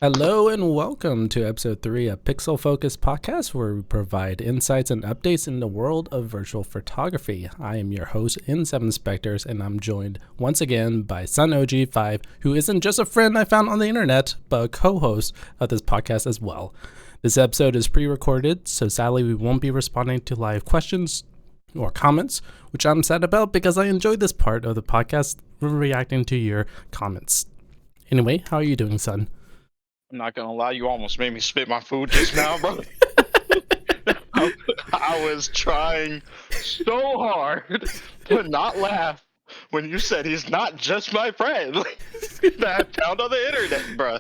Hello and welcome to episode 3 of Pixel Focus Podcast, where we provide insights and updates in the world of virtual photography. I am your host, In7 Specters, and I'm joined once again by Sun OG5, who isn't just a friend I found on the internet, but a co-host of this podcast as well. This episode is pre-recorded, so sadly we won't be responding to live questions or comments, which I'm sad about because I enjoy this part of the podcast, reacting to your comments. Anyway, how are you doing, Sun? I'm not gonna lie, you almost made me spit my food just now, bro. I, I was trying so hard to not laugh when you said he's not just my friend that I found on the internet, bro.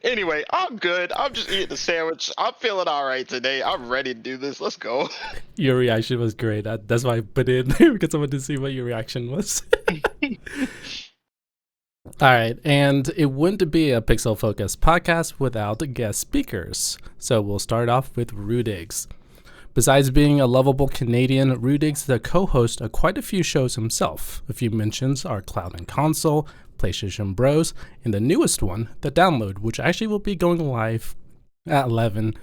Anyway, I'm good. I'm just eating the sandwich. I'm feeling all right today. I'm ready to do this. Let's go. Your reaction was great. That's why I put it in there because I wanted to see what your reaction was. All right, and it wouldn't be a Pixel Focus podcast without guest speakers. So we'll start off with Rudiggz. Besides being a lovable Canadian, Rudiggz is the co-host of quite a few shows himself. A few mentions are Cloud and Console, PlayStation Bros, and the newest one, The Download, which actually will be going live at 11.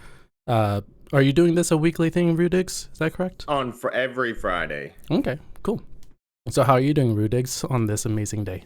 Are you doing this a weekly thing, Rudiggz? Is that correct? For every Friday. Okay, cool. So how are you doing, Rudiggz, on this amazing day?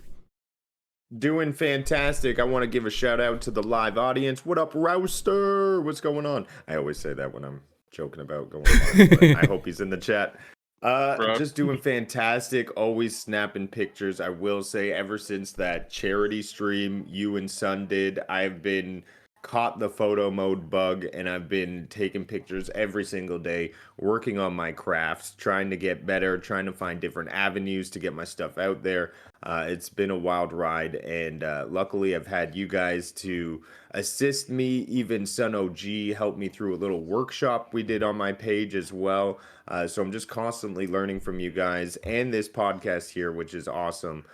Doing fantastic. I want to give a shout out to the live audience. What up, Rouster? What's going on? I always say that when I'm joking about going live, but I hope he's in the chat. Just doing fantastic. Always snapping pictures. I will say, ever since that charity stream you and Sun did, I've been caught the photo mode bug, and I've been taking pictures every single day, working on my crafts, trying to get better, trying to find different avenues to get my stuff out there. It's been a wild ride, and luckily I've had you guys to assist me. Even Sun OG helped me through a little workshop we did on my page as well. So I'm just constantly learning from you guys and this podcast here, which is awesome.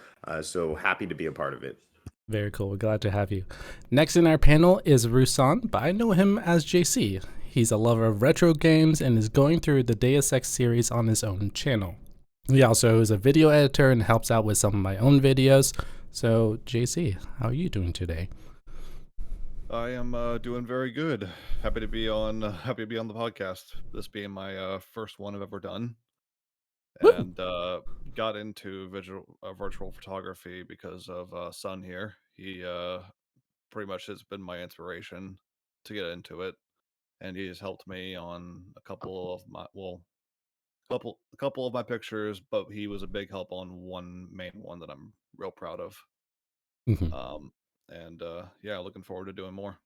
So happy to be a part of it. Very cool. We're glad to have you. Next in our panel is Russon, but I know him as JC. He's a lover of retro games and is going through the Deus Ex series on his own channel. He also is a video editor and helps out with some of my own videos. So, JC, how are you doing today? I am doing very good. Happy to be on the podcast. This being my first one I've ever done, Woo! and got into virtual photography because of Sun here. He pretty much has been my inspiration to get into it, and he has helped me on a couple of my pictures. But he was a big help on one main one that I'm real proud of. Mhm. And yeah, looking forward to doing more.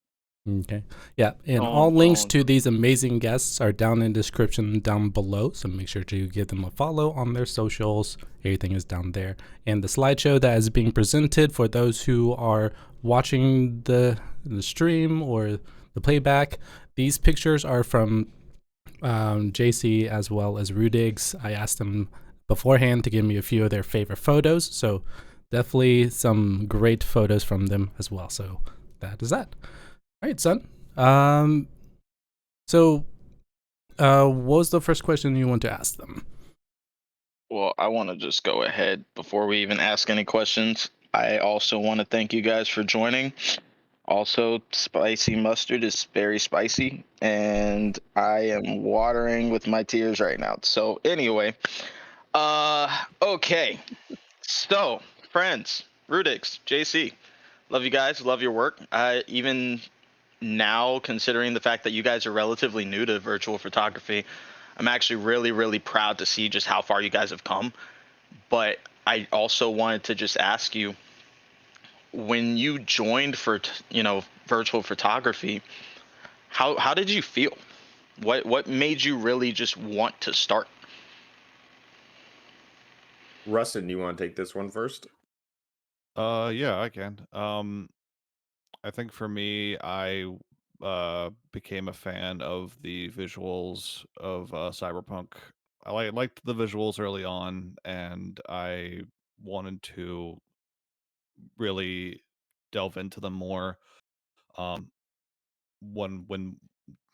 Okay. Yeah, and all links to these amazing guests are down in the description down below, so make sure to give them a follow on their socials. Everything is down there. And the slideshow that is being presented for those who are watching the stream or the playback, these pictures are from JC as well as Rudiggz. I asked them beforehand to give me a few of their favorite photos, so definitely some great photos from them as well. So that is that. All right, Sun. So, what was the first question you want to ask them? Well, I want to just go ahead before we even ask any questions. I also want to thank you guys for joining. Also, spicy mustard is very spicy, and I am watering with my tears right now. So, anyway, okay. So, friends, Rudiggz, JC, love you guys, love your work. Even now, considering the fact that you guys are relatively new to virtual photography, I'm actually really, really proud to see just how far you guys have come. But I also wanted to just ask you, when you joined for virtual photography, how did you feel? What made you really just want to start? Russon, you want to take this one first? Yeah, I can. I think for me, I became a fan of the visuals of Cyberpunk. Liked the visuals early on, and I wanted to really delve into them more. Um, when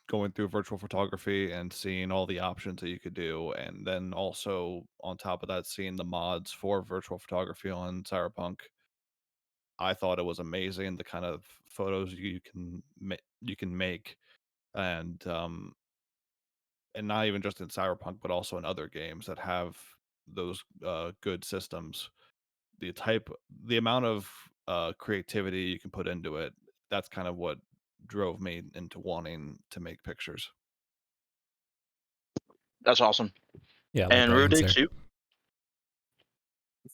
going through virtual photography and seeing all the options that you could do, and then also on top of that, seeing the mods for virtual photography on Cyberpunk. I thought it was amazing, the kind of photos you can make, and not even just in Cyberpunk, but also in other games that have those good systems. The amount of creativity you can put into it, that's kind of what drove me into wanting to make pictures. That's awesome. Yeah, I like And that Rudiggz, answer. you?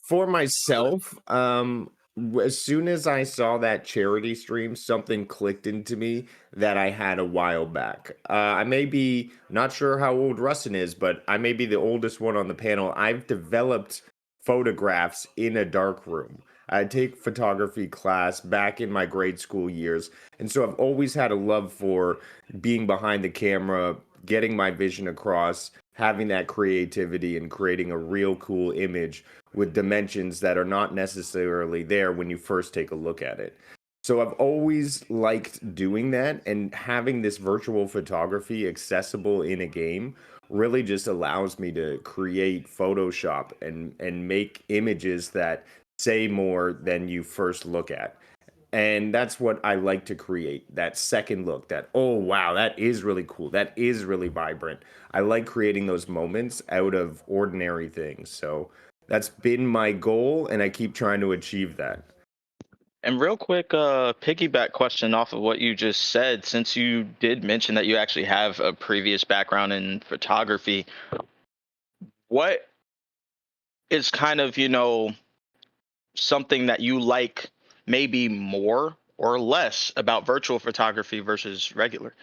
For myself, as soon as I saw that charity stream, something clicked into me that I had a while back. I may be not sure how old Russon is, but I may be the oldest one on the panel. I've developed photographs in a dark room. I take photography class back in my grade school years, and so I've always had a love for being behind the camera, getting my vision across, having that creativity, and creating a real cool image with dimensions that are not necessarily there when you first take a look at it. So I've always liked doing that, and having this virtual photography accessible in a game really just allows me to create Photoshop and make images that say more than you first look at. And that's what I like to create, that second look, that, oh wow, that is really cool, that is really vibrant. I like creating those moments out of ordinary things. So that's been my goal, and I keep trying to achieve that. And real quick, piggyback question off of what you just said, since you did mention that you actually have a previous background in photography, what is kind of, something that you like maybe more or less about virtual photography versus regular?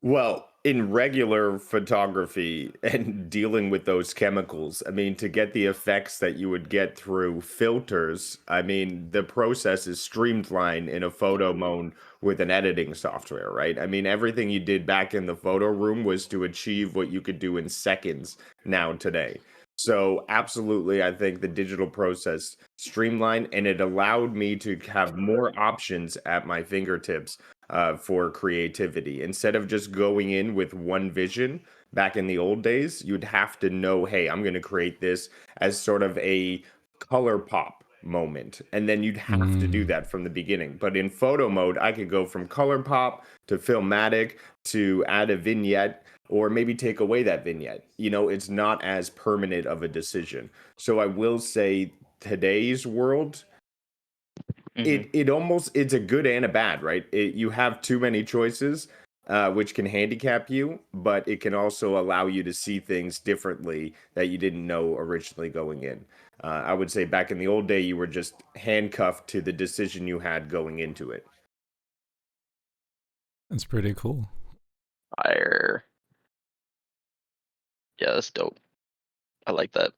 Well, in regular photography and dealing with those chemicals, I mean, to get the effects that you would get through filters, I mean, the process is streamlined in a photo mode with an editing software, right? I mean, everything you did back in the photo room was to achieve what you could do in seconds now today. So, absolutely, I think the digital process streamlined, and it allowed me to have more options at my fingertips for creativity. Instead of just going in with one vision back in the old days, you'd have to know, hey, I'm going to create this as sort of a color pop moment. And then you'd have to do Mm. that from the beginning. But in photo mode, I could go from color pop to filmatic to add a vignette or maybe take away that vignette. It's not as permanent of a decision. So I will say today's world, Hmm. it's a good and a bad, right? You have too many choices, which can handicap you, but it can also allow you to see things differently that you didn't know originally going in. I would say back in the old day, you were just handcuffed to the decision you had going into it. That's pretty cool. Fire. Yeah, that's dope. I like that.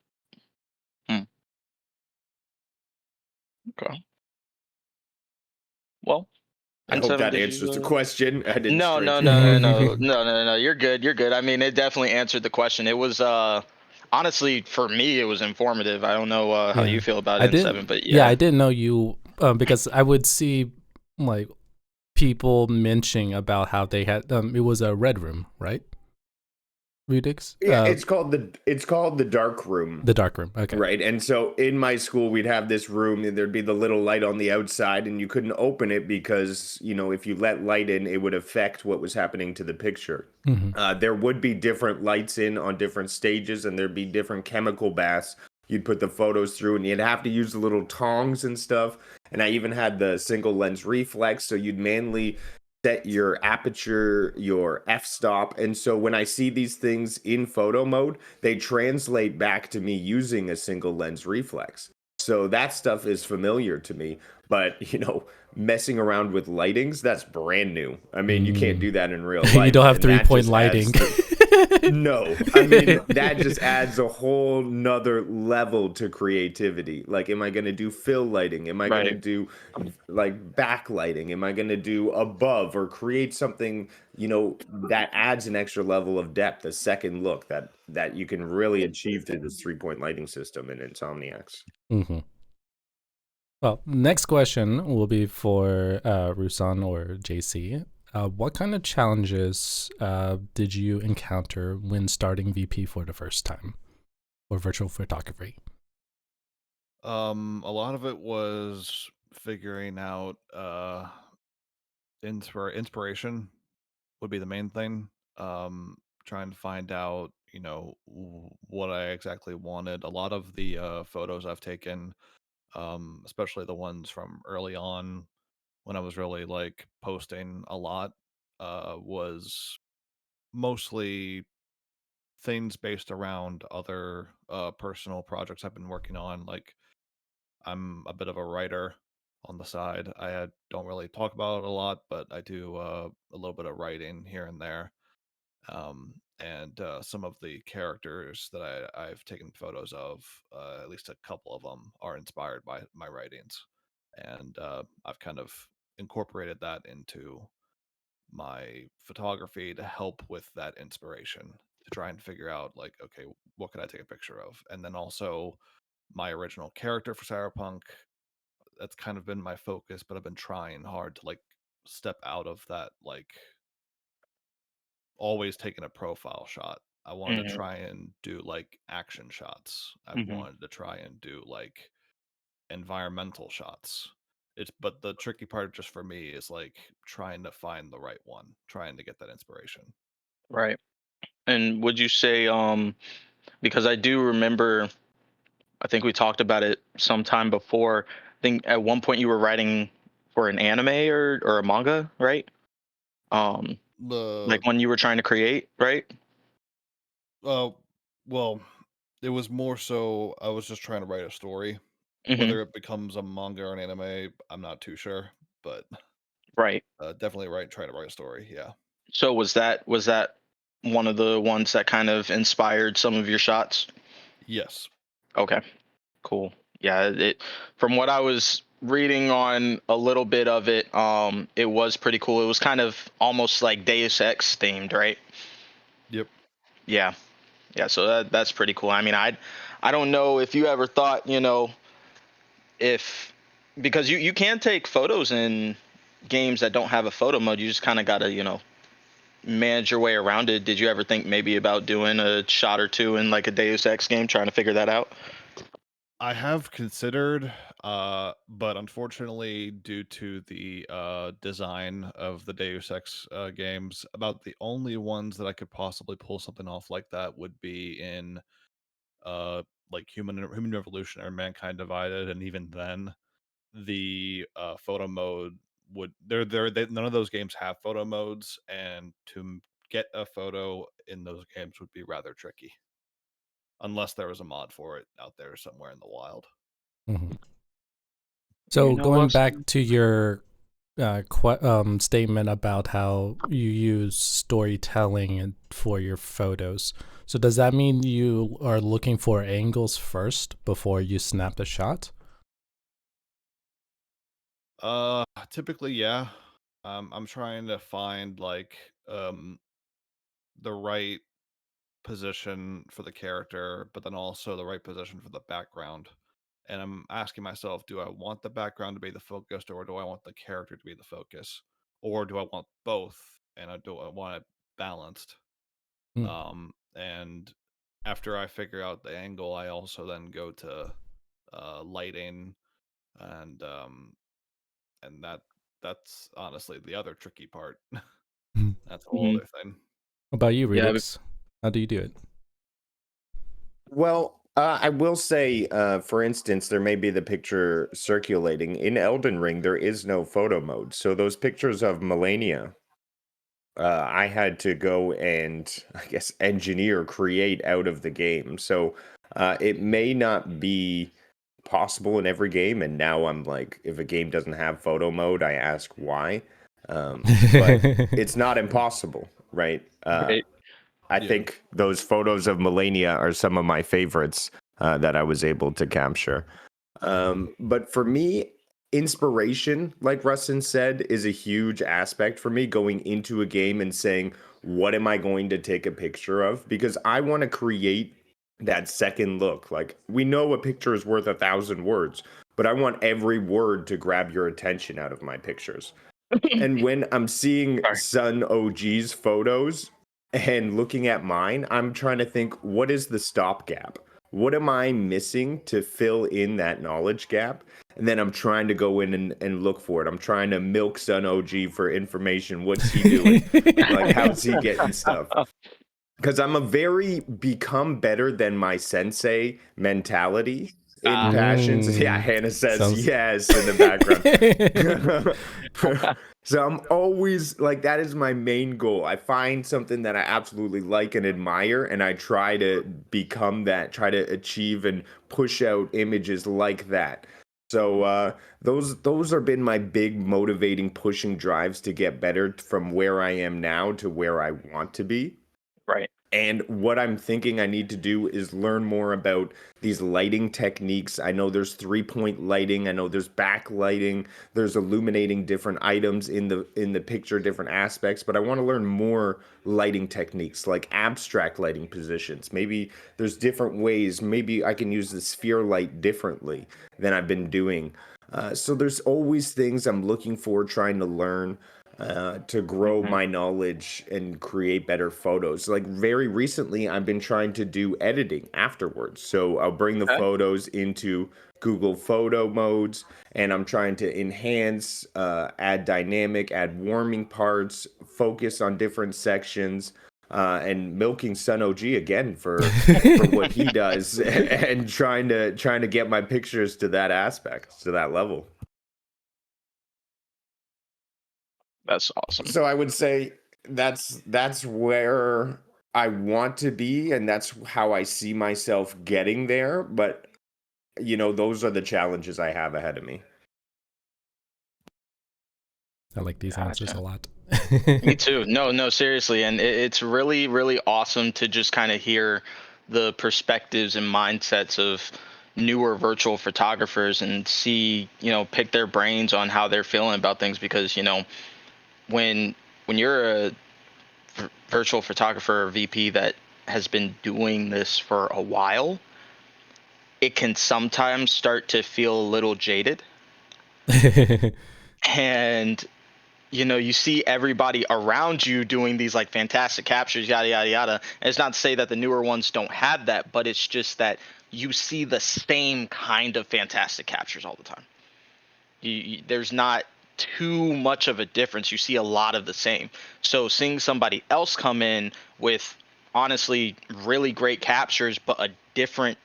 Hmm. Okay. Well, I and hope seven, that did answers the you? question. I didn't No, stray no, too no, no, far. no, no, no, no. You're good. You're good. I mean, it definitely answered the question. It was honestly for me, it was informative. I don't know how Yeah, you feel about I it in didn't. seven, but Yeah, I yeah. didn't know you because I would see like people mentioning about how they had it was a red room, right? Rudiggz? Yeah, it's called the dark room. The dark room. Okay. Right. And so in my school, we'd have this room, and there'd be the little light on the outside, and you couldn't open it because, if you let light in, it would affect what was happening to the picture. Hmm. There would be different lights in on different stages, and there'd be different chemical baths you'd put the photos through, and you'd have to use the little tongs and stuff. And I even had the single lens reflex, so you'd manually set your aperture, your f-stop. And so when I see these things in photo mode, they translate back to me using a single lens reflex. So that stuff is familiar to me. But, messing around with lightings, that's brand new. I mean, you can't Mm. do that in real You don't life. have And that 3-point just lighting. adds the no, I mean, that just adds a whole nother level to creativity. Like, am I going to do fill lighting? Am I going to Right. do like backlighting? Am I going to do above or create something, that adds an extra level of depth, a second look that you can really achieve through this 3-point lighting system in Insomniacs? Hmm. Well, next question will be for Russon or JC. What kind of challenges did you encounter when starting VP for the first time or virtual photography? A lot of it was figuring out inspiration would be the main thing. Trying to find out, what I exactly wanted. A lot of the photos I've taken, especially the ones from early on when I was really like posting a lot, was mostly things based around other personal projects I've been working on. Like I'm a bit of a writer on the side. Don't really talk about it a lot, but I do a little bit of writing here and there. And some of the characters that I've taken photos of, at least a couple of them, are inspired by my writings, and I've kind of incorporated that into my photography to help with that inspiration to try and figure out like, okay, what could I take a picture of, and then also my original character for Cyberpunk. That's kind of been my focus, but I've been trying hard to like step out of that, like always taking a profile shot. I wanted to Hmm. try and do like action shots. I Hmm. wanted to try and do like environmental shots. But the tricky part just for me is like trying to find the right one, trying to get that inspiration. Right. And would you say, because I do remember, I think we talked about it sometime before. I think at one point you were writing for an anime or a manga, right? Um, The like when you were trying to create, right? uh well, it was more so I was just trying to write a story. Hmm. Whether it becomes a manga or an anime, I'm not too sure, but Right. definitely trying to write a story. Yeah. So was that one of the ones that kind of inspired some of your shots? Yes. Okay, cool. Yeah, it from what I was reading on a little bit of it, it was pretty cool. It was kind of almost like Deus Ex themed, right? Yep. Yeah. Yeah, so that's pretty cool. I mean, I don't know if you ever thought, if because you can take photos in games that don't have a photo mode. You just kind of got to, manage your way around it. Did you ever think maybe about doing a shot or two in like a Deus Ex game, trying to figure that out? I have considered, but unfortunately, due to the design of the Deus Ex games, about the only ones that I could possibly pull something off like that would be in uh, like Human Revolution or Mankind Divided, and even then, the photo mode would none of those games have photo modes, and get a photo in those games would be rather tricky unless there was a mod for it out there somewhere in the wild. Mhm. You So know, going Russ. back to your statement about how you use for your photos. So does that mean you are looking for angles first before you snap the shot? Typically, yeah. I'm trying to find like the right position for the character, but then also the right position for the background. And I'm asking myself, do I want the background to be the focus, or do I want the character to be the focus? Or do I want both? And do I want it balanced? Mm. And after I figure out the angle, I also then go to lighting and and that's honestly the other tricky part. Mhm. That's a whole Mhm. other thing. What about you, Yeah. Redix? How do you do it? Well, I will say, for instance, there may be the picture circulating in Elden Ring. There is no photo mode, so those pictures of Melania, I had to go and I guess engineer, create out of the game. So it may not be possible in every game. And now I'm like, if a game doesn't have photo mode, I ask why. But it's not impossible, right? Right. I Yeah. think those photos of Melania are some of my favorites that I was able to capture. But for me, inspiration, like Rustin said, is a huge aspect for me going into a game and saying, what am I going to take a picture of? Because I want to create that second look. Like, we know a picture is worth 1,000 words, but I want every word to grab your attention out of my pictures. And when I'm seeing Sorry. Sun OG's photos and looking at mine, I'm trying to think, what is the stopgap? what am I missing to fill in that knowledge gap? And then I'm trying to go in and look for it. I'm trying to milk Sun OG for information. What's he doing? Like, how's he getting stuff? Because I'm a very become better than my sensei mentality in passions. Yeah, Hannah says yes in the background. So I'm always like, that is my main goal. I find something that I absolutely like and admire, and I try to become that, try to achieve and push out images like that. So those have been my big motivating pushing drives to get better from where I am now to where I want to be. Right. And what I'm thinking I need to do is learn more about these lighting techniques. I know there's 3-point lighting. I know there's backlighting. There's illuminating different items in the picture, different aspects. But I want to learn more lighting techniques, like abstract lighting positions. Maybe there's different ways. Maybe I can use the sphere light differently than I've been doing. So there's always things I'm looking for, trying to learn. To grow my knowledge and create better photos. Like very recently, I've been trying to do editing afterwards. So I'll bring the photos into Google photo modes, and I'm trying to enhance, add dynamic, add warming parts, focus on different sections. And milking Sun OG again for what he does, and trying to get my pictures to that aspect, to that level. That's awesome. So I would say that's where I want to be, and that's how I see myself getting there. But those are the challenges I have ahead of me. I like these answers a lot. Me too. No, seriously. And it's really, really awesome to just kind of hear the perspectives and mindsets of newer virtual photographers and see, pick their brains on how they're feeling about things, because, when you're a virtual photographer or VP that has been doing this for a while, it can sometimes start to feel a little jaded. And you see everybody around you doing these like fantastic captures, yada yada yada. And it's not to say that the newer ones don't have that, but it's just that you see the same kind of fantastic captures all the time. There's not too much of a difference. You see a lot of the same. So seeing somebody else come in with honestly really great captures, but a different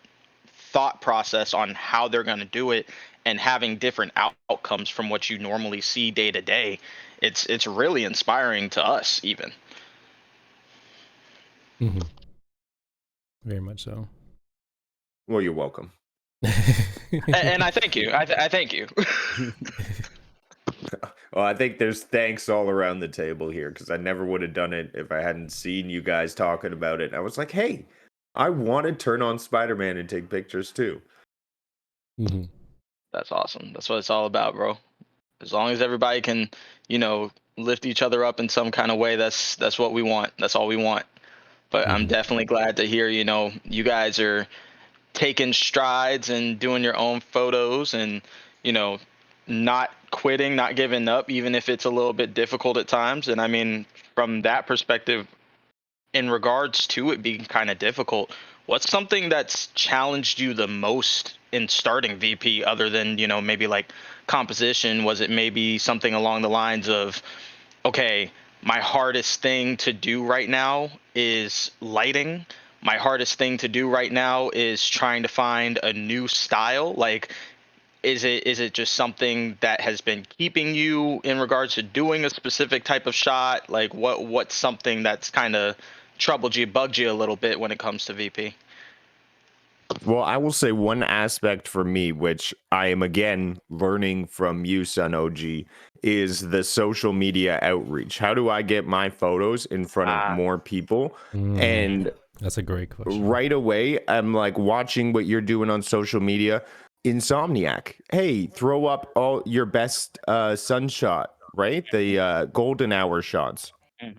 thought process on how they're going to do it, and having different outcomes from what you normally see day to day, it's really inspiring to us even. Mm-hmm. Very much so. Well, you're welcome. And I thank you. I thank you. Well, I think there's thanks all around the table here, because I never would have done it if I hadn't seen you guys talking about it. I was like, hey, I want to turn on Spider-Man and take pictures too. Mm-hmm. That's awesome. That's what it's all about, bro. As long as everybody can, lift each other up in some kind of way, that's what we want. That's all we want. But I'm definitely glad to hear, you guys are taking strides and doing your own photos, and, not quitting, not giving up, even if it's a little bit difficult at times. And I mean, from that perspective, in regards to it being kind of difficult, what's something that's challenged you the most in starting VP, other than, maybe like composition? Was it maybe something along the lines of, okay, my hardest thing to do right now is lighting. My hardest thing to do right now is trying to find a new style. Like, is it just something that has been keeping you in regards to doing a specific type of shot? Like, what's something that's kind of troubled you, bugged you a little bit when it comes to VP? Well, I will say one aspect for me, which I am again learning from you, Sun OG, is the social media outreach. How do I get my photos in front of more people? And that's a great question. Right away, I'm like watching what you're doing on social media. Insomniac, hey, throw up all your best sun shot, right? The golden hour shots.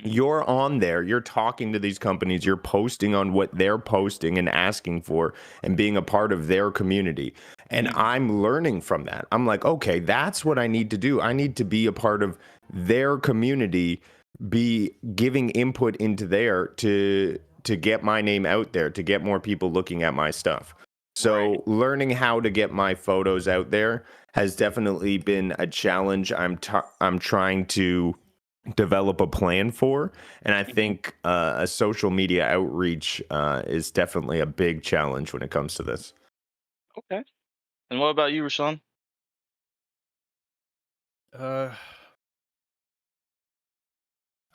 You're on there, you're talking to these companies, you're posting on what they're posting and asking for, and being a part of their community. And I'm learning from that. I'm like, okay, that's what I need to do. I need to be a part of their community, be giving input into there to to get my name out there, to get more people looking at my stuff. So learning how to get my photos out there has definitely been a challenge I'm trying to develop a plan for. And I think a social media outreach is definitely a big challenge when it comes to this. Okay. And what about you, Russon? I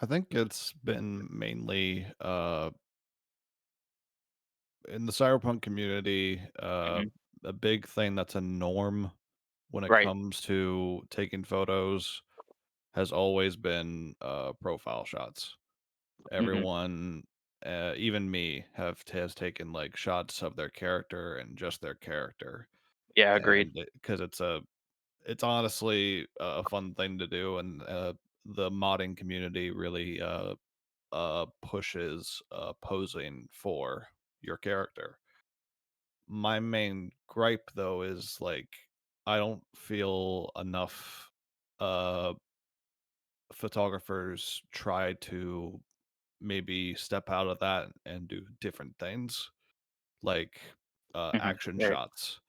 think it's been mainly in the cyberpunk community, Mhm. a big thing that's a norm when it Right. comes to taking photos has always been profile shots. Mhm. Everyone, even me, has taken like shots of their character and just their character, Yeah, agreed. and because it's honestly a fun thing to do, and the modding community really pushes posing for your character. My main gripe though is like I don't feel enough uh photographers try to maybe step out of that and do different things like Mhm. action Right. shots.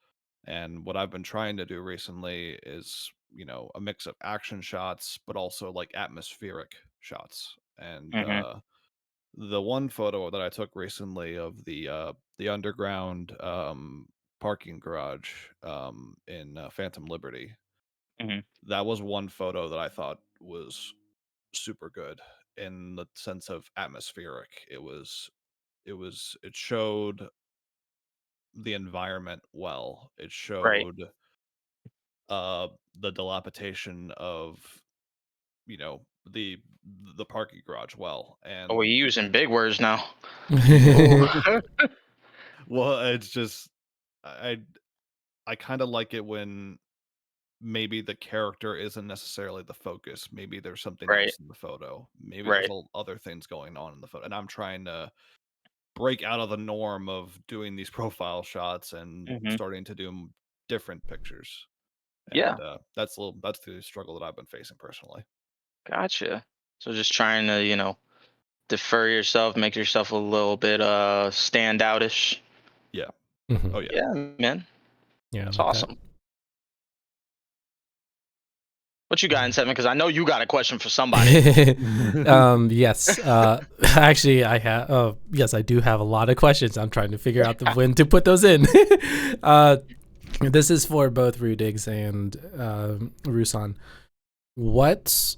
And what I've been trying to do recently is, a mix of action shots but also like atmospheric shots. And Mhm. the one photo that I took recently of the underground parking garage in Phantom Liberty, Mhm. that was one photo that I thought was super good in the sense of atmospheric. It showed the environment well. It Right. showed the dilapidation of you know the the parking garage well. Oh, we're And using big words now. well, it's just I I kind of like it when maybe the character isn't necessarily the focus. Maybe there's something Right. else in the photo. Maybe there's Right. other things going on in the photo. And I'm trying to break out of the norm of doing these profile shots and Mhm. starting to do different pictures. Yeah. And that's the struggle that I've been facing personally. Gotcha. So just trying to, defer yourself, make yourself a little bit standoutish. Yeah. Mhm. Oh yeah. Yeah, man. Yeah, I That's like that. awesome. What you got in segment? Because I know you got a question for somebody. Yes. Actually, I have. Yes, I do have a lot of questions. I'm trying to figure out when to put those in. This is for both Rudiggz and Russon. What?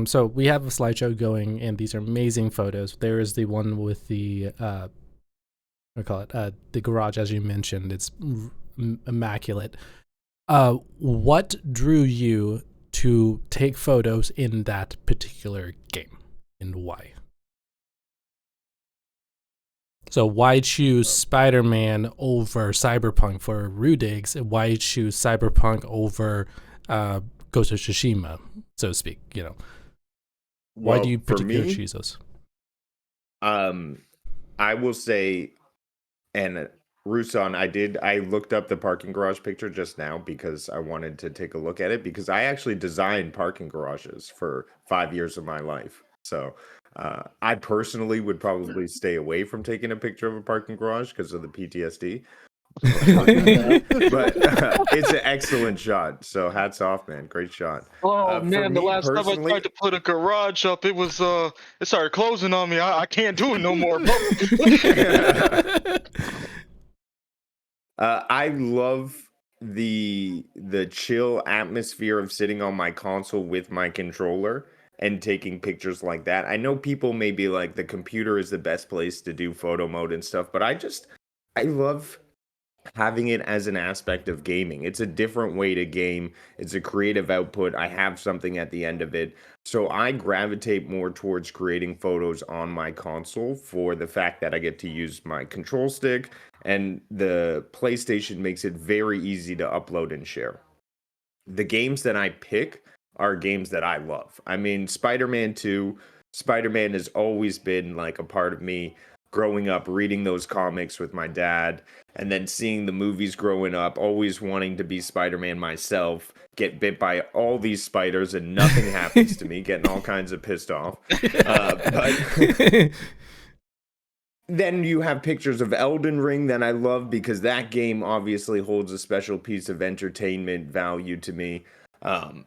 So we have a slideshow going, and these are amazing photos. There is the one with the what do call it? The garage, as you mentioned. It's immaculate. What drew you to take photos in that particular game, and why? So why choose Spider-Man over Cyberpunk for Rudiggz, and why choose Cyberpunk over Ghost of Tsushima, so to speak? Why do you Well, for particularly me, choose those? I will say, and Rusan, I looked up the parking garage picture just now because I wanted to take a look at it because I actually designed parking garages for 5 years of my life. So I personally would probably stay away from taking a picture of a parking garage because of the PTSD. But it's an excellent shot. So hats off, man. Great shot. Oh For man, the me last time I tried personally, to put a garage up, it started closing on me. I can't do it no more, bro. I love the chill atmosphere of sitting on my console with my controller and taking pictures like that. I know people may be like the computer is the best place to do photo mode and stuff, but I love having it as an aspect of gaming. It's a different way to game. It's a creative output. I have something at the end of it. So I gravitate more towards creating photos on my console for the fact that I get to use my control stick and the PlayStation makes it very easy to upload and share. The games that I pick are games that I love. I mean, Spider-Man 2, Spider-Man has always been like a part of me growing up, reading those comics with my dad, and then seeing the movies growing up, always wanting to be Spider-Man myself, get bit by all these spiders and nothing happens to me, getting all kinds of pissed off. But Then you have pictures of Elden Ring that I love because that game obviously holds a special piece of entertainment value to me. Um,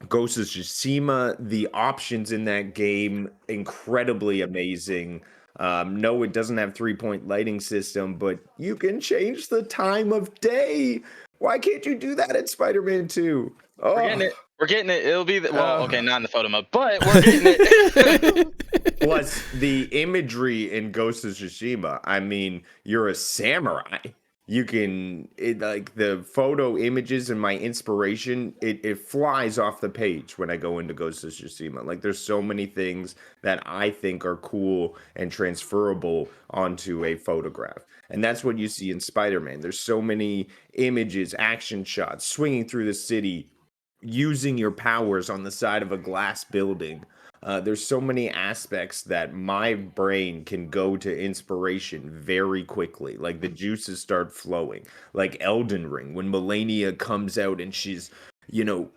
Ghost of Tsushima, the options in that game, incredibly amazing. No, it doesn't have 3-point lighting system, but you can change the time of day. Why can't you do that in Spider-Man 2? We're getting Oh, it. We're getting it. It'll be well, okay, uh, not in the photo mode, but we're getting it. plus the imagery in Ghost of Tsushima. I mean, you're a samurai. You can like the photo images and my inspiration. It flies off the page when I go into Ghost of Tsushima. Like there's so many things that I think are cool and transferable onto a photograph. And that's what you see in Spider-Man. There's so many images, action shots, swinging through the city, using your powers on the side of a glass building. There's so many aspects that my brain can go to inspiration very quickly. Like the juices start flowing. Like Elden Ring, when Melania comes out and she's, you know,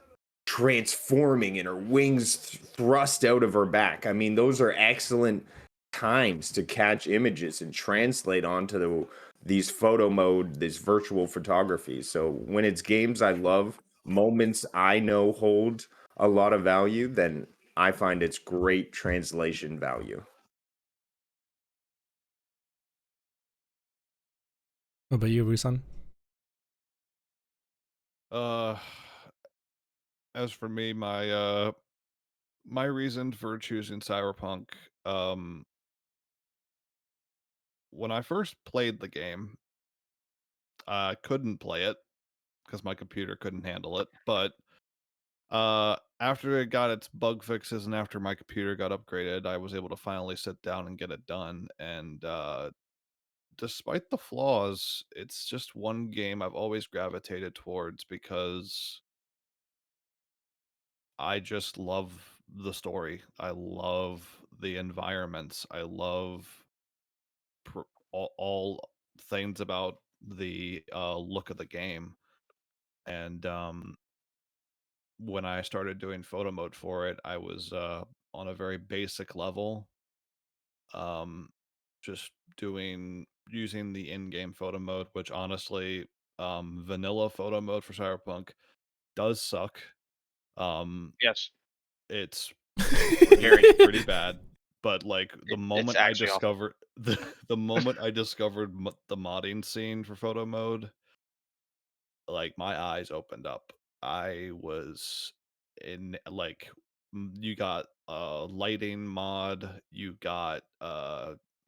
transforming and her wings thrust out of her back. I mean, those are excellent times to catch images and translate onto these photo mode, this virtual photography. So when it's games I love, moments I know hold a lot of value, then I find it's great translation value. What about you, Rusan? Uh, as for me, my reason for choosing Cyberpunk, um, when I first played the game, I couldn't play it because my computer couldn't handle it. But after it got its bug fixes and after my computer got upgraded, I was able to finally sit down and get it done. And despite the flaws, it's just one game I've always gravitated towards because I just love the story. I love the environments. I love all things about the look of the game. And when I started doing photo mode for it, I was on a very basic level, um, just doing using the in-game photo mode, which honestly, vanilla photo mode for Cyberpunk does suck. Um, Yes, it's very. pretty bad. But like It's actually awful. the moment I discovered the modding scene for photo mode, like my eyes opened up. I was in like you got a lighting mod, you got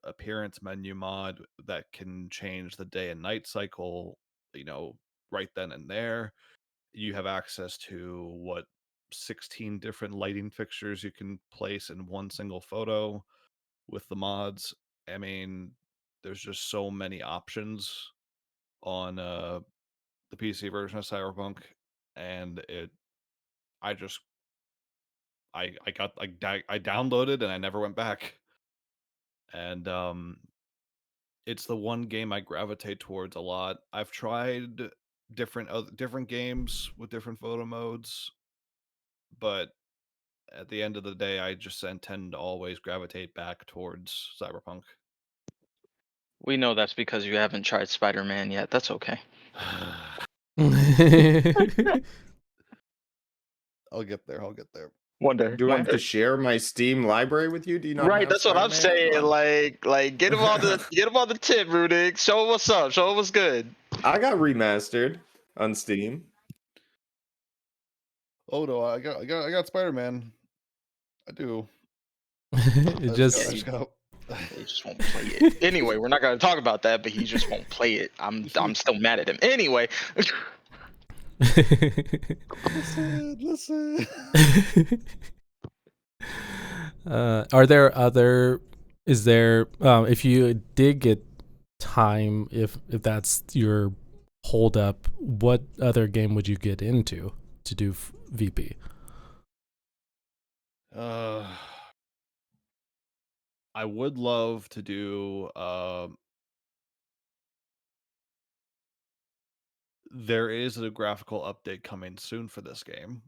appearance menu mod that can change the day and night cycle, right then and there. You have access to 16 different lighting fixtures you can place in one single photo with the mods. I mean, there's just so many options on the PC version of Cyberpunk, and I just I downloaded and I never went back. And it's the one game I gravitate towards a lot. I've tried different games with different photo modes, but at the end of the day, I just tend to always gravitate back towards Cyberpunk. We know that's because you haven't tried Spider-Man yet. That's okay. I'll get there. I'll get there. One day. Do I One have to day. share my Steam library with you? Do you not Right, have that's what I'm Spider-Man? Come saying. on. Like, get him on the tip, Rudick. Show him what's up. Show him what's good. I got remastered on Steam. Oh no, I got Spider-Man. I do. It Yeah, I just just got. he just won't play it. Anyway, we're not gonna talk about that, but he just won't play it. I'm still mad at him. Anyway. Listen. Are there other? Is there? If you did get time, if that's your hold up, what other game would you get into to do VP? I would love to do. There is a graphical update coming soon for this game.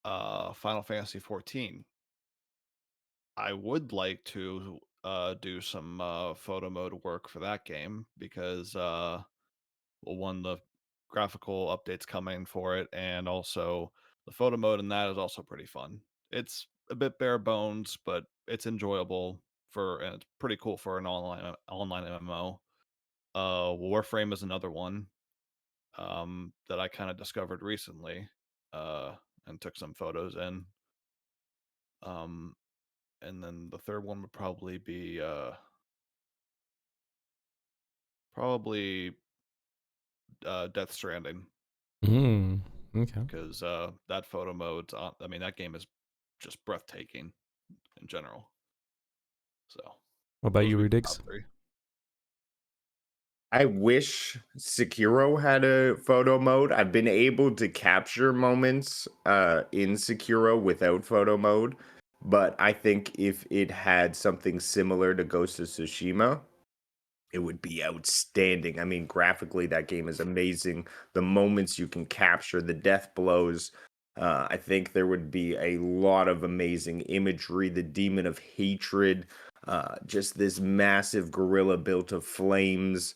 Final Fantasy 14. I would like to do some photo mode work for that game because well, one, the graphical updates coming for it, and also the photo mode in that is also pretty fun. It's a bit bare bones, but it's enjoyable for and it's pretty cool for an online MMO. Warframe is another one that I kind of discovered recently and took some photos in. Um, and then the third one would probably be probably Death Stranding Mm, okay. because that photo mode. I mean, that game is just breathtaking in general. So What about those you, would be my Rudix? top three. I wish Sekiro had a photo mode. I've been able to capture moments in Sekiro without photo mode, but I think if it had something similar to Ghost of Tsushima, it would be outstanding. I mean, graphically, that game is amazing. The moments you can capture, the death blows. I think there would be a lot of amazing imagery. The demon of hatred, just this massive gorilla built of flames.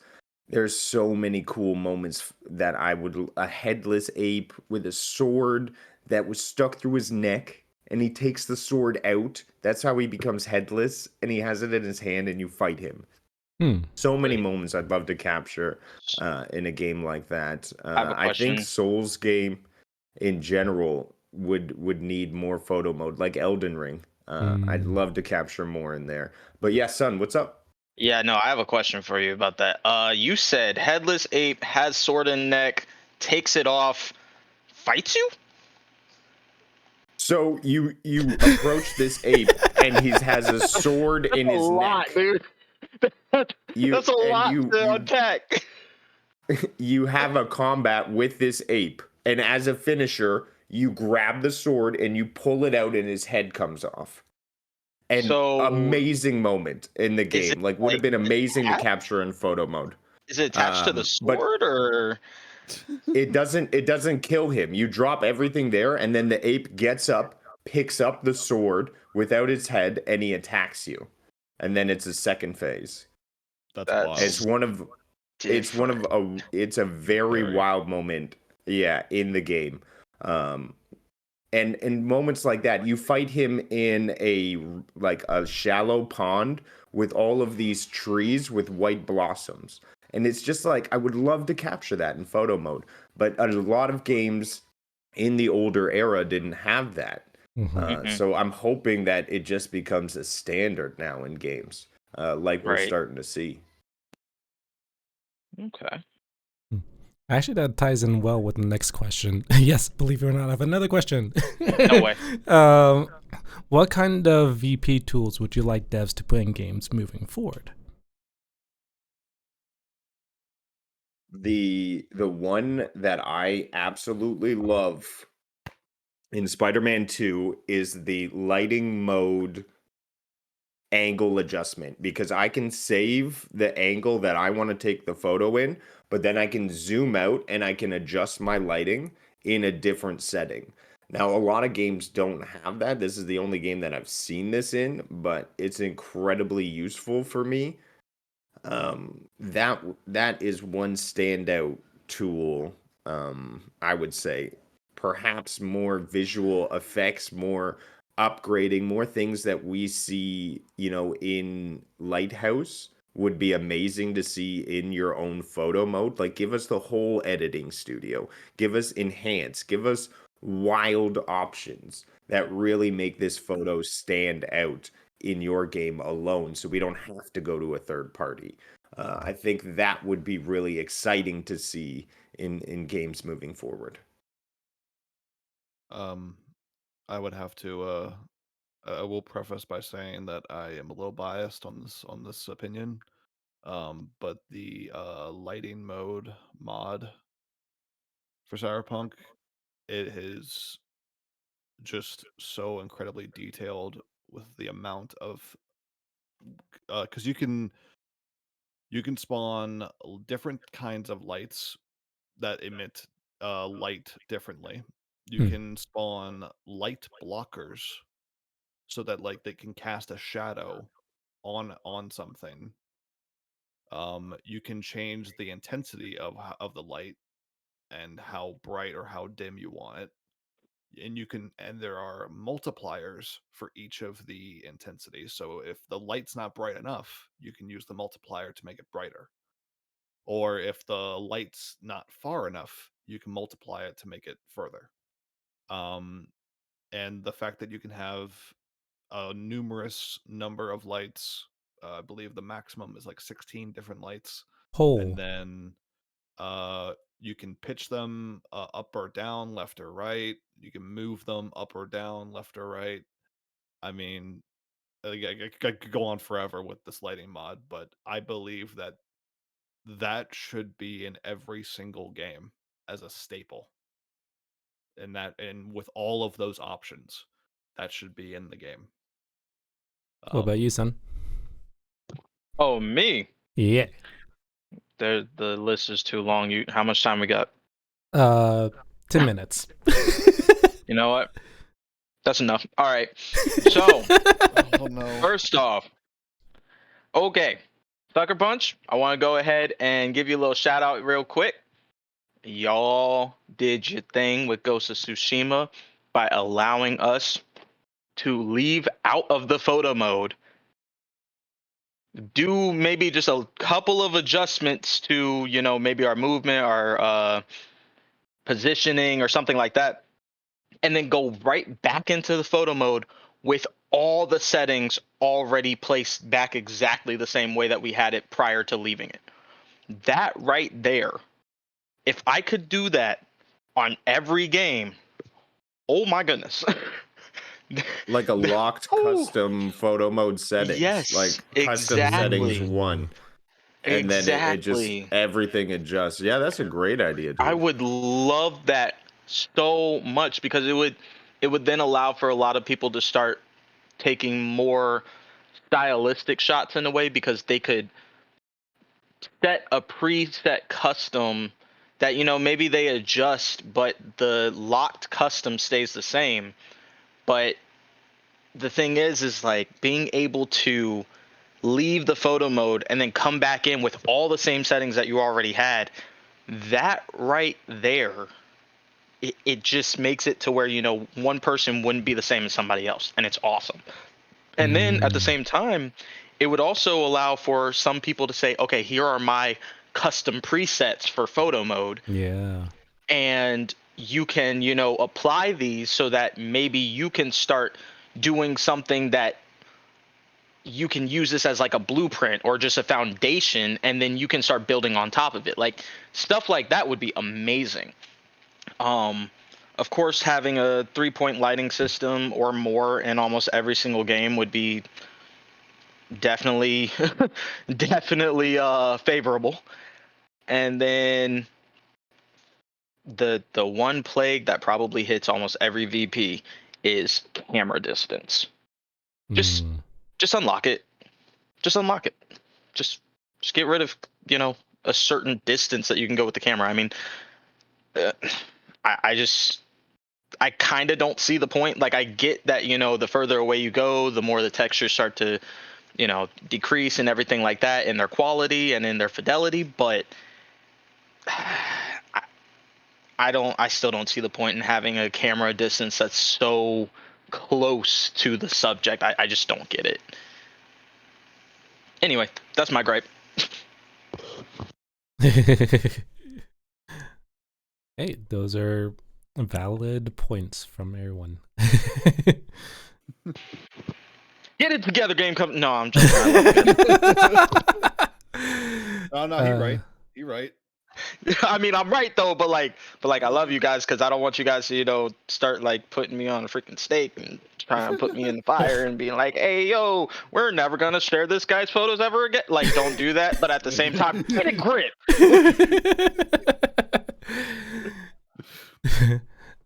There's so many cool moments that I would. A headless ape with a sword that was stuck through his neck, and he takes the sword out. That's how he becomes headless, and he has it in his hand, and you fight him. Hmm. So many Wait, moments I'd love to capture in a game like that. I have a I think question. Souls game in general would need more photo mode, like Elden Ring. I'd Mm. love to capture more in there. But yeah, son, what's up? Yeah, no, I have a question for you about that. You said headless ape has sword in neck, takes it off, fights you? So you approach this ape, and he has a sword That's in a his lot, neck. dude. That's a And lot you to you unpack. you have a combat with this ape, and as a finisher, you grab the sword and you pull it out, and his head comes off. An So amazing moment in the is it game. Like, would have like been amazing to attached? capture in photo mode. Is it attached to the But sword or it doesn't kill him. You drop everything there, and then the ape gets up, picks up the sword without its head, and he attacks you. And then it's a second phase. That's It's that's wild. one of different? it's a very Very. wild moment, yeah, in the game. Um, and in moments like that, you fight him in a shallow pond with all of these trees with white blossoms, and it's just like I would love to capture that in photo mode, but a lot of games in the older era didn't have that. Hmm. Hmm. So I'm hoping that it just becomes a standard now in games, like we're Right. starting to see. Okay. Actually, that ties in well with the next question. Yes, believe it or not, I have another question. No way. um, what kind of VP tools would you like devs to put in games moving forward? The one that I absolutely love in Spider-Man 2 is the lighting mode angle adjustment, because I can save the angle that I want to take the photo in, but then I can zoom out and I can adjust my lighting in a different setting. Now, a lot of games don't have that. This is the only game that I've seen this in, but it's incredibly useful for me. That is one standout tool. I would say perhaps more visual effects, more upgrading, more things that we see, in Lighthouse would be amazing to see in your own photo mode. Like, give us the whole editing studio, give us enhance, give us wild options that really make this photo stand out in your game alone, so we don't have to go to a third party. I think that would be really exciting to see in games moving forward. Um, I would have to. I will preface by saying that I am a little biased on this opinion. But the lighting mode mod for Cyberpunk, it is just so incredibly detailed with the amount of because you can spawn different kinds of lights that emit light differently. You Hmm. can spawn light blockers so that like they can cast a shadow on something, you can change the intensity of the light and how bright or how dim you want it. And there are multipliers for each of the intensities. So if the light's not bright enough, you can use the multiplier to make it brighter. Or if the light's not far enough, you can multiply it to make it further. Um, and the fact that you can have a numerous number of lights, I believe the maximum is like 16 different lights, and Whole. then you can pitch them up or down, left or right. You can move them up or down, left or right. I mean, I could go on forever with this lighting mod, but I believe that should be in every single game as a staple. And with all of those options, that should be in the game. What about you, son? Oh, me. Yeah. The list is too long. How much time we got? 10 minutes. You know what? That's enough. All right. So, Oh no. first off, okay, Sucker Punch, I want to go ahead and give you a little shout out real quick. Y'all did your thing with Ghost of Tsushima by allowing us to leave out of the photo mode, do maybe just a couple of adjustments to, maybe our movement, our positioning or something like that, and then go right back into the photo mode with all the settings already placed back exactly the same way that we had it prior to leaving it. That right there, if I could do that on every game, oh my goodness. Like a locked custom photo mode settings. Yes, like custom exactly. settings 1. And then it just Exactly. everything adjusts. Yeah, that's a great idea, dude. I would love that so much because it would then allow for a lot of people to start taking more stylistic shots in a way, because they could set a preset custom that, maybe they adjust, but the locked custom stays the same. But the thing is like being able to leave the photo mode and then come back in with all the same settings that you already had. That right there, it just makes it to where, one person wouldn't be the same as somebody else, and it's awesome. And then at the same time, it would also allow for some people to say, okay, here are my custom presets for photo mode. Yeah. And you can, apply these so that maybe you can start doing something that you can use this as like a blueprint or just a foundation, and then you can start building on top of it. Like stuff like that would be amazing. Of course, having a 3-point lighting system or more in almost every single game would be definitely definitely favorable. And then the one plague that probably hits almost every VP is camera distance. Just unlock it. Just unlock it. Just get rid of, a certain distance that you can go with the camera. I mean, I kind of don't see the point. Like, I get that, the further away you go, the more the textures start to, decrease and everything like that in their quality and in their fidelity. But I still don't see the point in having a camera distance that's so close to the subject. I just don't get it. Anyway, that's my gripe. Hey, those are valid points from everyone. Get it together, game company. No, I'm just. Oh no, you're right. You're right. I mean, I'm right though, but I love you guys because I don't want you guys to, start like putting me on a freaking stake and trying to put me in the fire and being like, hey, yo, we're never gonna share this guy's photos ever again. Like, don't do that. But at the same time, get a grip.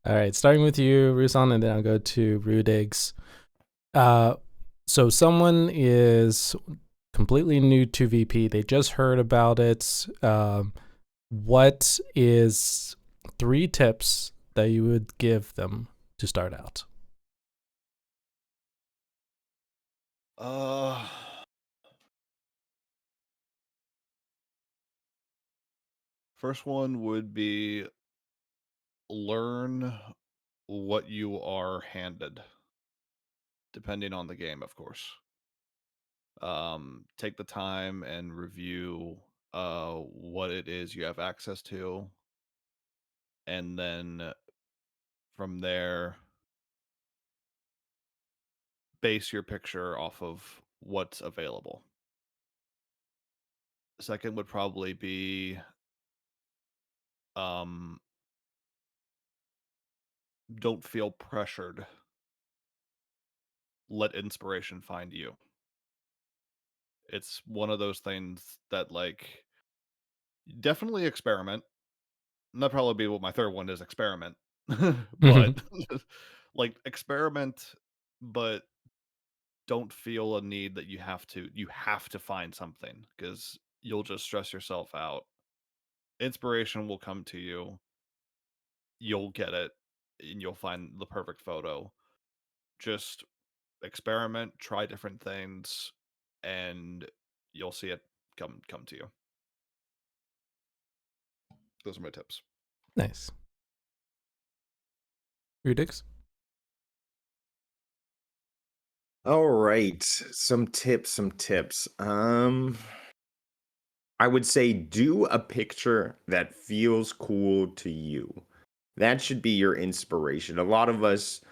All right, starting with you, Russon, and then I'll go to Rudiggz. So someone is completely new to VP. They just heard about it. What is 3 tips that you would give them to start out? First one would be learn what you are handed, depending on the game, of course. Take the time and review what it is you have access to, and then from there base your picture off of what's available. Second would probably be um don't feel pressured. Let inspiration find you. It's one of those things that, like, definitely experiment. And that'd probably be what my third one is, experiment. But like, experiment, but don't feel a need that you have to find something, because you'll just stress yourself out. Inspiration will come to you. You'll get it, and you'll find the perfect photo. Just experiment, try different things, and you'll see it come to you. Those are my tips. Nice. Rudiggz? All right, some tips. I would say do a picture that feels cool to you. That should be your inspiration. A lot of us,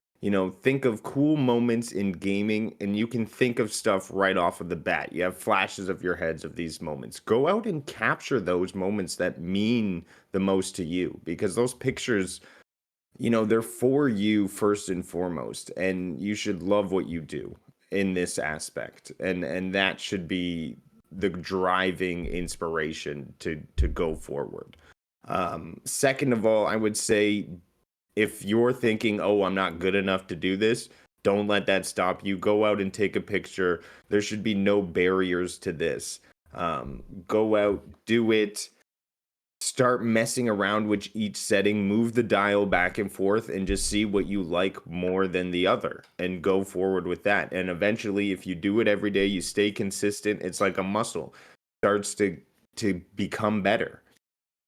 think of cool moments in gaming, and you can think of stuff right off of the bat. You have flashes of your heads of these moments. Go out and capture those moments that mean the most to you, because those pictures, they're for you first and foremost, and you should love what you do in this aspect. And that should be the driving inspiration to go forward. Second of all, I would say, if you're thinking, oh, I'm not good enough to do this, don't let that stop you. Go out and take a picture. There should be no barriers to this. Go out, do it. Start messing around with each setting, move the dial back and forth, and just see what you like more than the other, and go forward with that. And eventually, if you do it every day, you stay consistent, it's like a muscle. Starts to become better.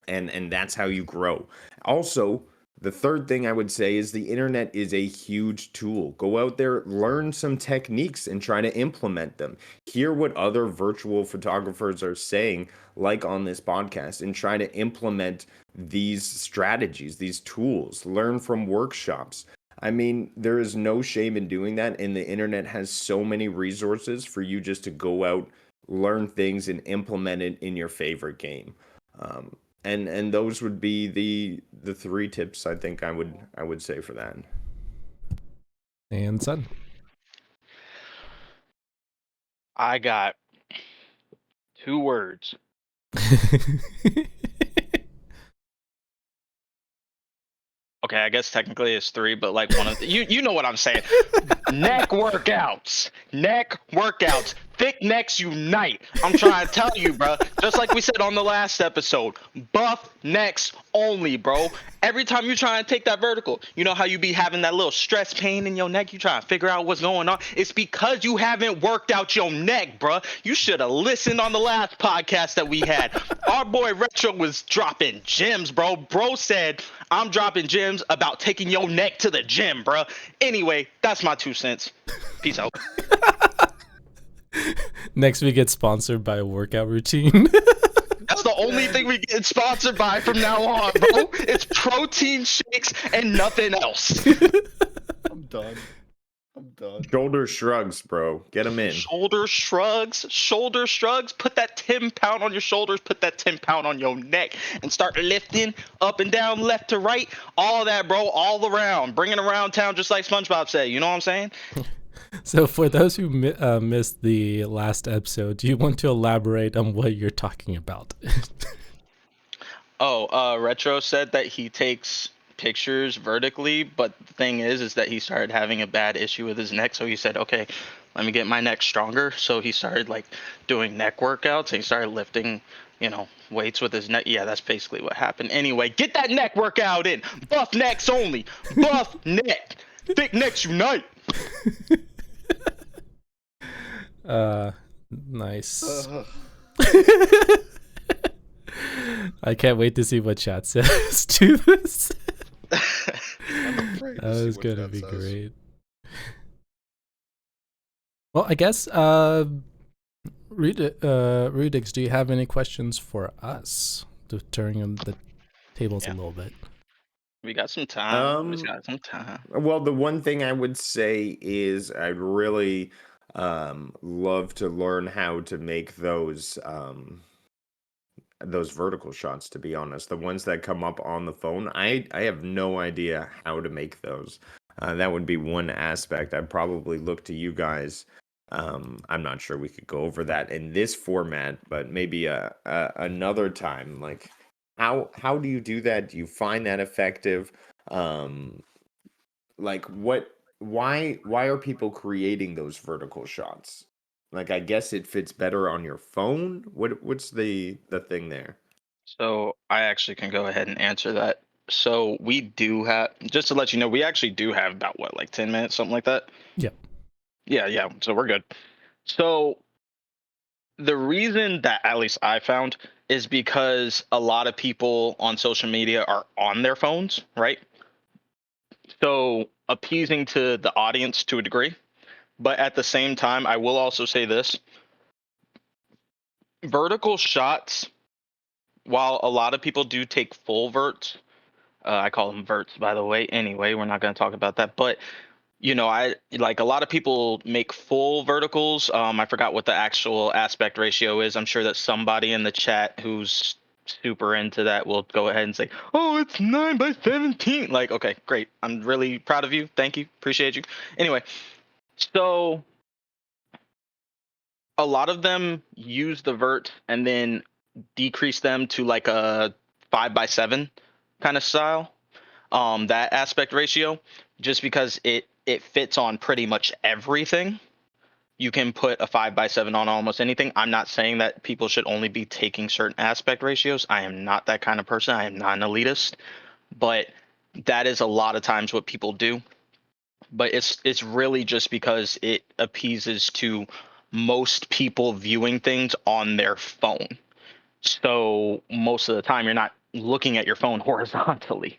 And that's how you grow. Also, the third thing I would say is the internet is a huge tool. Go out there, learn some techniques, and try to implement them. Hear what other virtual photographers are saying, like on this podcast, and try to implement these strategies, these tools. Learn from workshops. I mean, there is no shame in doing that, and the internet has so many resources for you just to go out, learn things, and implement it in your favorite game. Um, and those would be the three tips I think I would say for that. And Sun? I got 2 words. Okay, I guess technically it's 3, but like one of the, you know what I'm saying. Neck workouts. Thick necks unite. I'm trying to tell you, bro. Just like we said on the last episode, buff necks only, bro. Every time you're trying to take that vertical, you know how you be having that little stress pain in your neck? You trying to figure out what's going on. It's because you haven't worked out your neck, bro. You should have listened on the last podcast that we had. Our boy Retro was dropping gems, bro. Bro said, I'm dropping gems about taking your neck to the gym, bro. Anyway, that's my 2 cents. Peace out. Next, we get sponsored by a workout routine. That's the only thing we get sponsored by from now on, bro. It's protein shakes and nothing else. I'm done. Shoulder shrugs, bro. Get them in. Shoulder shrugs. Put that 10 pound on your shoulders. Put that 10 pound on your neck and start lifting up and down, left to right. All that, bro. All around. Bring it around town, just like SpongeBob said. You know what I'm saying? So for those who missed the last episode, do you want to elaborate on what you're talking about? Retro said that he takes pictures vertically, but the thing is that he started having a bad issue with his neck, so he said, okay, let me get my neck stronger. So he started like doing neck workouts, and he started lifting, weights with his neck. Yeah, that's basically what happened. Anyway, get that neck workout in. Buff necks only. Buff neck. Thick necks unite. Nice. I can't wait to see what chat says to this. I'm afraid to That see is what gonna chat be says. great. Well, I guess Rudiggz, do you have any questions for us to turn the tables a little bit? We got some time. We got some time. Well, the one thing I would say is I'd really love to learn how to make those vertical shots, to be honest. The ones that come up on the phone, I have no idea how to make those. That would be one aspect. I'd probably look to you guys. I'm not sure we could go over that in this format, but maybe another time. Like, how do you do that? Do you find that effective? Um, like, why are people creating those vertical shots? Like, I guess it fits better on your phone. What's the thing there? So I actually can go ahead and answer that. So we do have, just to let you know, we actually do have about what, like 10 minutes, something like that. Yeah. Yeah. So we're good. So the reason that at least I found is because a lot of people on social media are on their phones, right? So appeasing to the audience to a degree. But at the same time, I will also say this: vertical shots, while a lot of people do take full verts, I call them verts, by the way. Anyway, we're not going to talk about that. But I like a lot of people make full verticals. I forgot what the actual aspect ratio is. I'm sure that somebody in the chat who's super into that will go ahead and say, "Oh, it's 9:17." Like, okay, great. I'm really proud of you. Thank you. Appreciate you. Anyway, so a lot of them use the vert and then decrease them to like a 5:7 kind of style. That aspect ratio, just because it fits on pretty much everything. You can put a 5:7 on almost anything. I'm not saying that people should only be taking certain aspect ratios. I am not that kind of person. I am not an elitist, but that is a lot of times what people do. But it's really just because it appeases to most people viewing things on their phone. So most of the time you're not looking at your phone horizontally,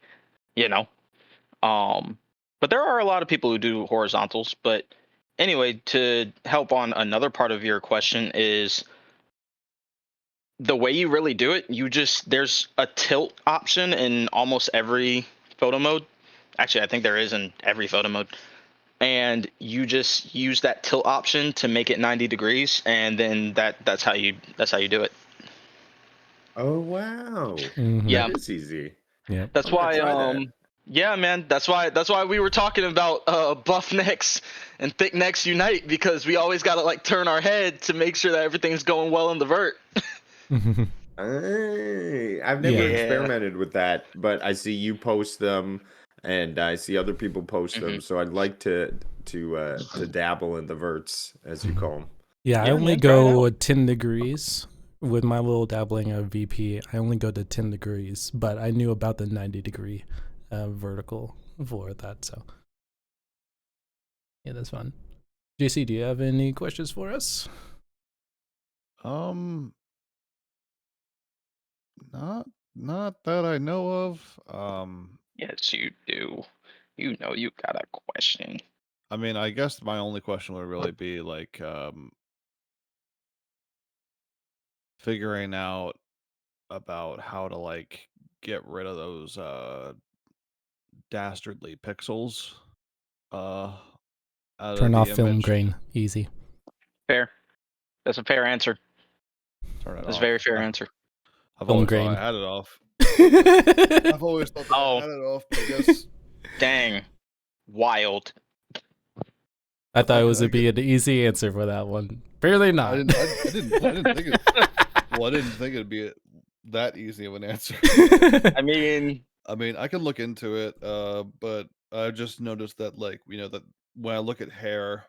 you know. Um, but there are a lot of people who do horizontals. But anyway, to help on another part of your question is the way you really do it. There's a tilt option in almost every photo mode. Actually, I think there is in every photo mode. And you just use that tilt option to make it 90 degrees, and then that's how you do it. Oh wow, Yeah, that is easy. Yep. that's I'm gonna why try that. yeah, man, that's why we were talking about buff necks and thick necks unite, because we always got to like turn our head to make sure that everything's going well in the vert. I've never Yeah. Yeah. experimented with that, but I see you post them, and I see other people post Hmm. them. So I'd like to dabble in the verts, as you call them. Yeah, I Yeah, only man, try it out. go 10 degrees with my little dabbling of VP. I only go to 10 degrees, but I knew about the 90-degree vertical for that. So, yeah, that's fun. JC, do you have any questions for us? Not that I know of. Yes, you do. You got a question. I mean, I guess my only question would really be like figuring out about how to like get rid of those dastardly pixels uh out of Turn the off film image. grain. Easy. Fair. That's a fair answer. Turn it That's a very off. fair answer. I've Film always thought I grain. had it off. I I've always thought that I Oh, had it off, but I guess dang. Wild. thought it was I, to be an easy answer for that one. Apparently I not. didn't. I didn't think it. Well, I didn't think it'd be that easy of an answer. I mean, I mean, I can look into it, but I just noticed that, like, that when I look at hair,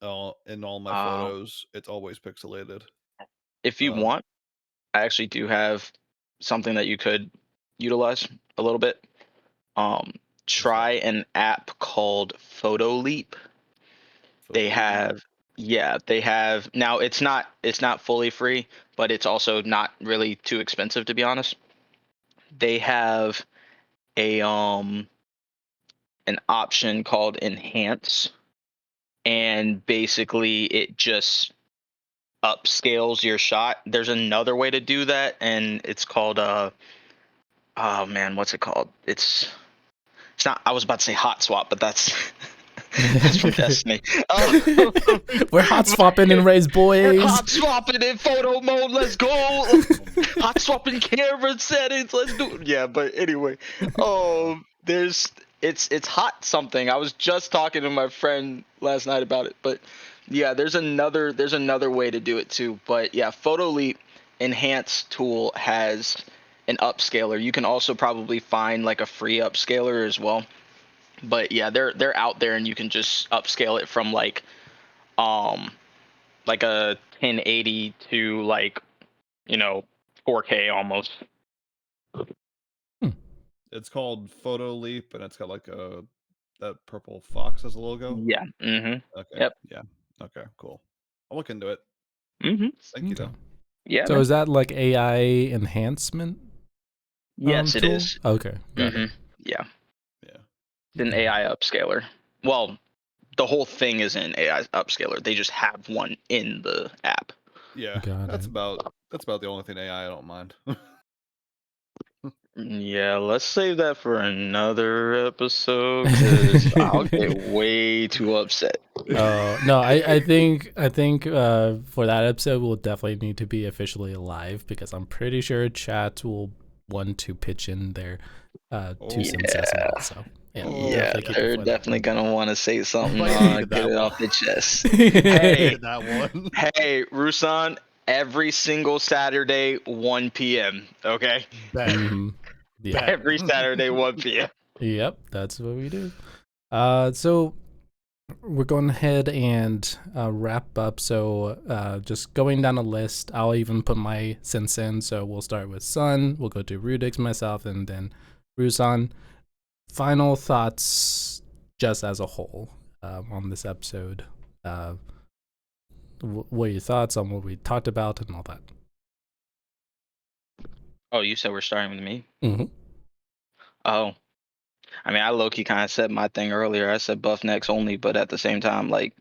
in all my um, photos, it's always pixelated. if you Um, want, I actually do have something that you could utilize a little bit. Um, what's Try that? an app called Photo Leap. They Photo leap. have Yeah, they have now. It's not fully free, but it's also not really too expensive to be honest. They have a an option called Enhance, and basically it just upscales your shot. There's another way to do that, and it's called oh man, what's it called? It's not. I was about to say hot swap, but that's that's from Destiny. We're hot swapping in Ray's We're boys. hot swapping in photo mode. Let's go. Hot swapping camera settings. Let's do it. Yeah, but anyway, there's it's hot something. I was just talking to my friend last night about it, but yeah, there's another way to do it too. But yeah, PhotoLeap Enhance tool has an upscaler. You can also probably find like a free upscaler as well. But yeah, they're out there, and you can just upscale it from um like a 1080 to 4K almost. It's called Photo Leap, and it's got like that purple fox as a logo. Yeah. Mhm. Okay. Yep. Yeah. Okay. Cool. I'll look into it. Mhm. Thank you, Okay. though. Yeah. So Man. is that like AI enhancement? Yes, it tool? is. Okay, got it. Mhm. Yeah, Yeah. it's an AI upscaler. Well, the whole thing is an AI upscaler. They just have one in the app. Yeah. Got That's it. about the only thing AI I don't mind. Yeah, let's save that for another episode because I'll get way too upset. No, I think for that episode we'll definitely need to be officially live because I'm pretty sure chat will want to pitch in their 2 cents as well. So yeah, we'll Yeah, definitely keep it they're for that definitely gonna want to say something. Might needed Get that it one. off the chest. one. Hey, that one. hey, Russon, every single Saturday, 1 p.m. Okay, Bet. Mhm. Yeah. Bet. every Saturday, 1 p.m. Yep, that's what we do. So we're going ahead and wrap up. So just going down a list, I'll even put my sense in. So we'll start with Sun, we'll go to Rudiggz, myself, and then Rusan. Final thoughts just as a whole on this episode. What are your thoughts on what we talked about and all that? Oh, you said we're starting with me? Mm-hmm. Oh, I mean, I low key kind of said my thing earlier. I said buff necks only, but at the same time, I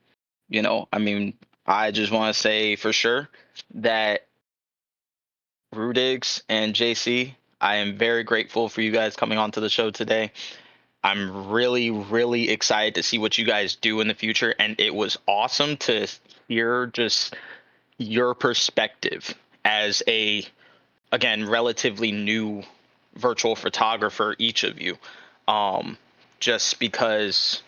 mean, I just want to say for sure that Rudiggz and JC, I am very grateful for you guys coming onto the show today. I'm really, really excited to see what you guys do in the future, and it was awesome to hear just your perspective as a, again, relatively new virtual photographer, each of you. Um, just because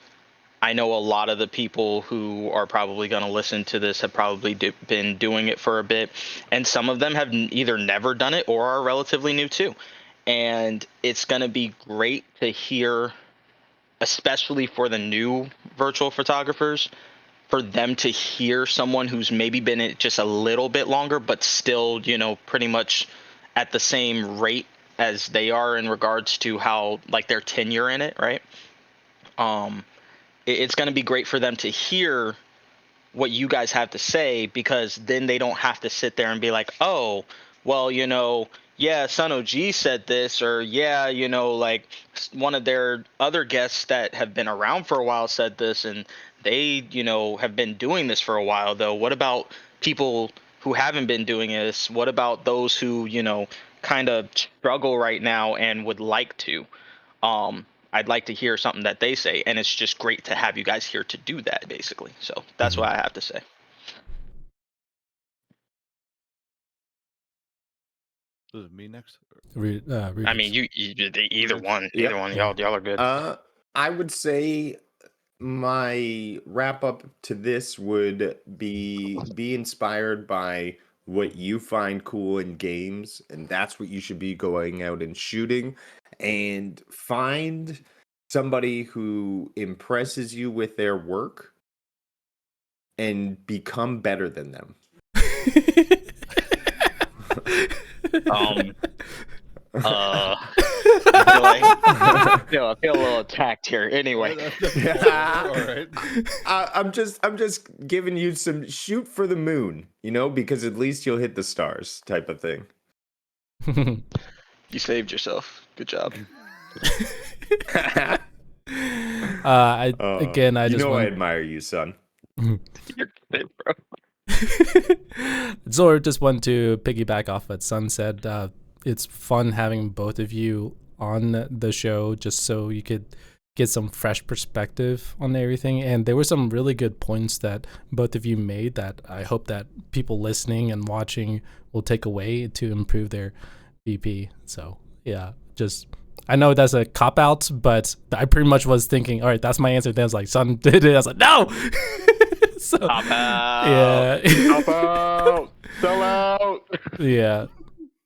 I know a lot of the people who are probably going to listen to this have probably been doing it for a bit, and some of them have either never done it or are relatively new too. And it's going to be great to hear, especially for the new virtual photographers, for them to hear someone who's maybe been in it just a little bit longer, but still, pretty much at the same rate as they are in regards to how like their tenure in it, right? Um, it's going to be great for them to hear what you guys have to say, because then they don't have to sit there and be like, oh, well, yeah, Sun OG said this, or yeah, like one of their other guests that have been around for a while said this, and they, have been doing this for a while though. What about people who haven't been doing this? What about those who, kind of struggle right now and would like to? I'd like to hear something that they say, and it's just great to have you guys here to do that, basically. So that's Mhm. what I have to say. Is it me next? I mean, you either one, Yep. y'all are good. I would say my wrap up to this would be inspired by what you find cool in games, and that's what you should be going out and shooting, and find somebody who impresses you with their work and become better than them. Um, I feel like feel a little attacked here. Anyway, All right. I'm just giving you some shoot for the moon, because at least you'll hit the stars type of thing. you saved yourself. Good job. I I just I admire you, son. You're good, bro. Zor just want to piggyback off what Sun said. It's fun having both of you on the show just so you could get some fresh perspective on everything. And there were some really good points that both of you made that I hope that people listening and watching will take away to improve their VP. So yeah, I know that's a cop out, but I pretty much was thinking, all right, that's my answer. Then I was like, Sun did it. I was like, no. So, Cop out. yeah. Cop out. Sell out. Yeah.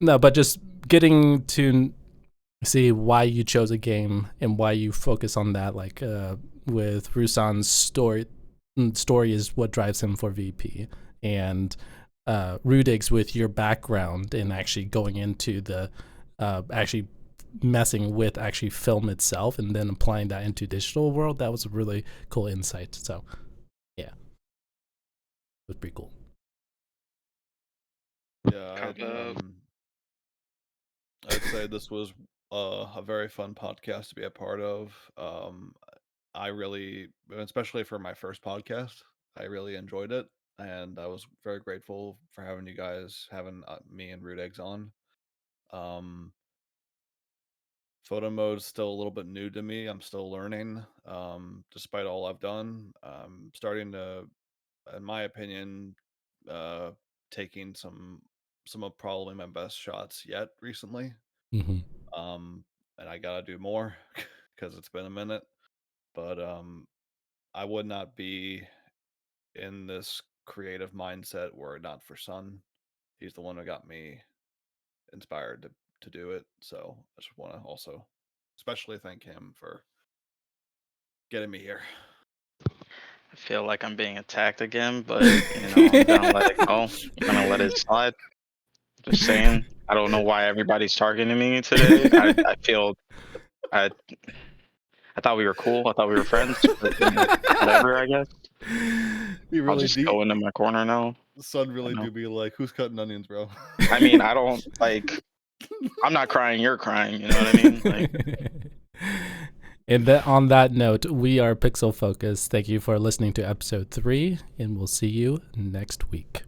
No, but just getting to see why you chose a game and why you focus on that, like with Russon's story is what drives him for VP, and Rudiggz with your background and actually going into the actually messing with actually film itself and then applying that into digital world. That was a really cool insight. So yeah, it was pretty cool. Yeah, I'd say this was a very fun podcast to be a part of. I really, especially for my first podcast, I really enjoyed it, and I was very grateful for having you guys, having me and Rudiggz on. Photo mode's still a little bit new to me. I'm still learning, despite all I've done. Starting to, in my opinion, taking some of probably my best shots yet recently. Mm-hmm. And I gotta do more because it's been a minute. But I would not be in this creative mindset were it not for Sun. He's the one who got me inspired to do it. So I just want to also especially thank him for getting me here. I feel like I'm being attacked again, but I'm gonna let it go. I'm gonna let it slide. Just saying. I don't know why everybody's targeting me today. I feel I thought we were cool. I thought we were friends. But, whatever, I guess. I'll just go into my corner now. Sun really do be like, who's cutting onions, bro? I mean, I don't like. I'm not crying. You're crying. You know what I mean? Like. And on that note, we are Pixel Focus. Thank you for listening to episode 3, and we'll see you next week.